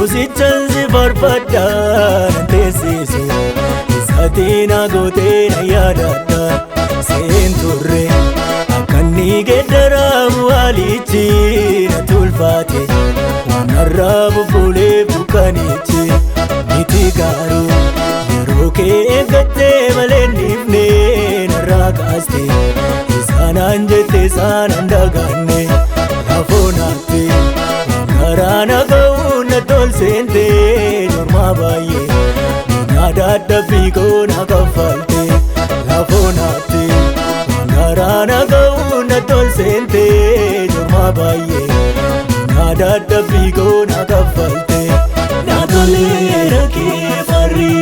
Yesuusichaan si barbaadan teessisu isaatiin gooteen yaadadha seenturre akka inni geeddaramu haalichi na tulfaate waan har'aa bubbulee bukkanichi miti garuu yeroo kee eeggattee malee dhiifnee narraa kaaste isaanaan jettee isaanaan dagaanne lafoo naatti karaa naga'uun na tolseentee normaa baay'ee naada adda fiigoo na kaffalte lafoo naatti karaa naga'uun na tolseentee normaa baay'ee naada adda fiigoo na kaffalte na toleera kee farri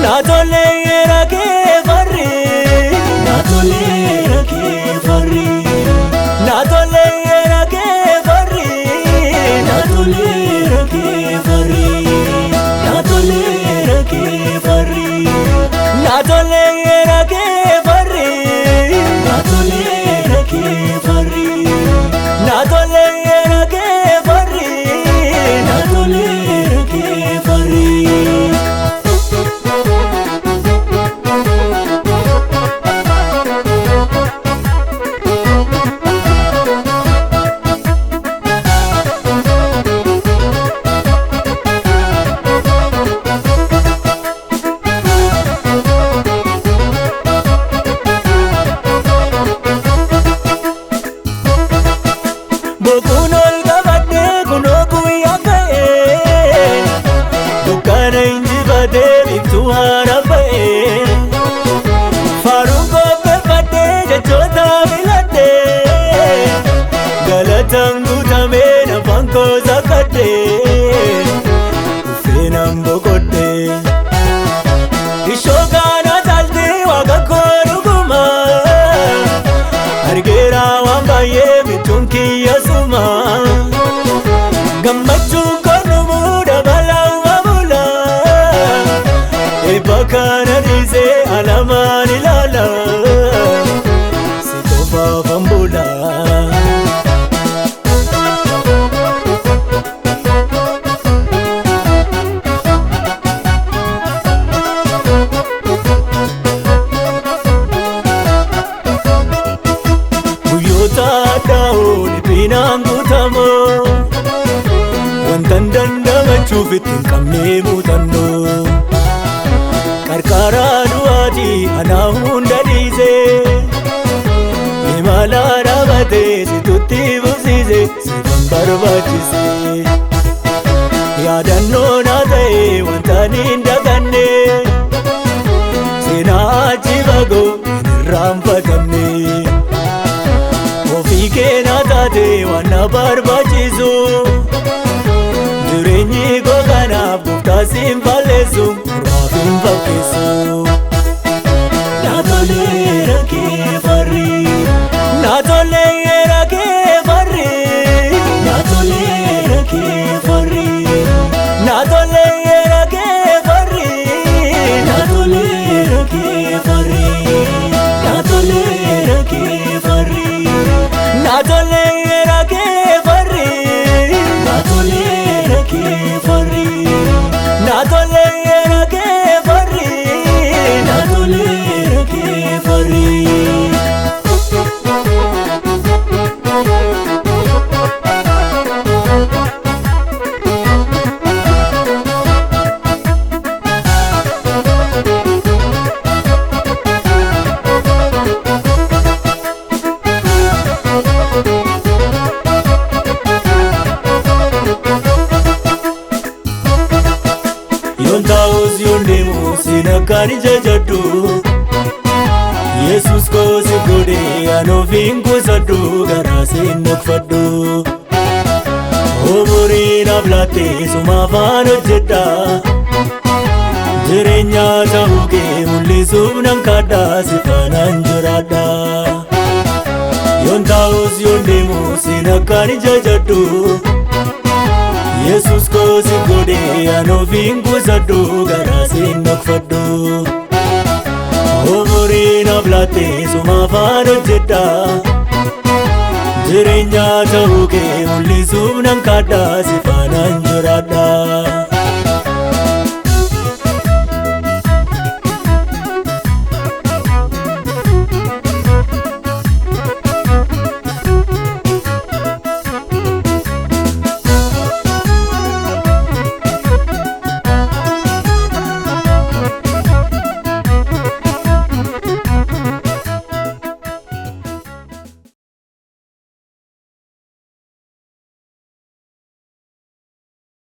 na toleera kee farri na toleera kee farri na toleera kee farri na toleera kee farri na toleera kee farri na toleera kee farri na toleera kee farri na toleera kee farri na toleera kee farri. Bokuun ol qabadhee kunoo guyyaa ka'ee dukkaana injifatee biiftuu haara ba'ee faaruun qopheeffadhee jechoota filadhee galataan guutamee afaan koo saqqadhee uffeenaan boqodhee ishoo kana taaltee waaqa koo dhuguma argeera waan baay'ee bituun kiyya suma gammachuun koonumuu dabalaa bula eebba kana dhiisee alamaan ilaala si qofaafan bula. Taa'uun binaan guutamoo wantan dandamachuuf ittiin qabnee muuxannoo qarqaraa du'aatii anaa hunda dhiisee imalaa dhaabatee situtti buusisee siifan barbaachisee yaadannoo naa ta'ee wanta hin daganne seenaa achi fagoo hin irraanfatamne. Ofii na taate waan na barbaachisu jireenyi koo kanaaf gooftaa siin balleessu muraaf hin fakkeessu. Na toleera kee farri na toleera kee farri na toleera kee farri na toleera kee farri na toleera kee farri na toleera kee farri. Na toleera kee farri na toleera kee farri na toleera kee farri na toleera kee farri. Yoon taa'us yoon deemu siin akkaan jajadhu Yesuus koo si godhee an ofiin kuusadhu garaa siin dhokfadhu umurii naaf laattee suma afaan hojjedha jireenya ta'uu kee mul'isuuf nan kadha si faanaan jiraadha. Yoon taa'us yoon deemu siin akkaan jajadhu Yesuus koo si godhee an ofiin kuusadhu garaa siin dhokfadhu umurii naaf laattee suma afaan hojjedha jireenya ta'uu kee mul'isuuf nan kadha si